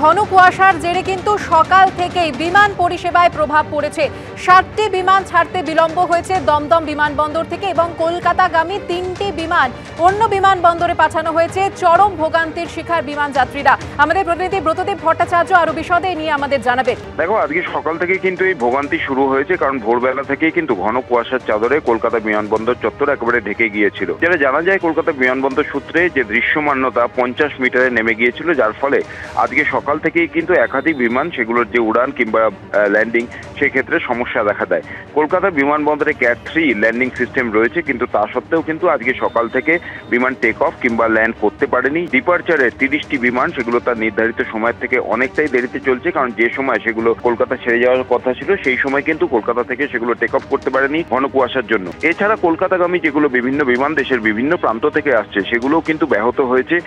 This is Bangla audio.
ঘন কুয়াশার জেরে কিন্তু সকাল থেকেই বিমান পরিষেবায় প্রভাব পড়েছে। 7টি বিমান ছাড়তে বিলম্ব হয়েছে দমদম বিমানবন্দর থেকে এবং কলকাতাগামী 3টি বিমান অন্য বিমানবন্দরে পাঠানো হয়েছে। চরম ভোগান্তির শিকার বিমান যাত্রীরা। আমাদের প্রতিনিধি ব্রতদেব ভট্টাচার্য আরো বিশদে নিয়ে আমাদের জানাবেন। দেখো, আজকে সকাল থেকে কিন্তু এই ভোগান্তি শুরু হয়েছে, কারণ ভোরবেলা থেকেই কিন্তু ঘন কুয়াশার চাদরে কলকাতা বিমানবন্দর চত্বর একেবারে ঢেকে গিয়েছিল। যেটা জানা যায়, কলকাতা বিমানবন্দর সূত্রে যে দৃশ্যমানতা 50 মিটারে নেমে গিয়েছিল, যার ফলে আজকে সকাল থেকেই কিন্তু একাধিক বিমান সেগুলোর যে উড়ান কিংবা ল্যান্ডিং সেক্ষেত্রে সমস্যা দেখা দেয়। কলকাতা বিমানবন্দরে ক্যাট 3 ল্যান্ডিং সিস্টেম রয়েছে, কিন্তু তা সত্ত্বেও কিন্তু আজকে সকাল থেকে বিমান টেক অফ কিংবা ল্যান্ড করতে পারেনি। ডিপারচারের 30টি বিমান সেগুলো তার নির্ধারিত সময়ের থেকে অনেকটাই দেরিতে চলছে, কারণ যে সময় সেগুলো কলকাতা ছেড়ে যাওয়ার কথা ছিল সেই সময় কিন্তু কলকাতা থেকে সেগুলো টেক অফ করতে পারেনি ঘন কুয়াশার জন্য। এছাড়া কলকাতাগামী যেগুলো বিভিন্ন বিমান দেশের বিভিন্ন প্রান্ত থেকে আসছে সেগুলোও কিন্তু ব্যাহত হয়েছে।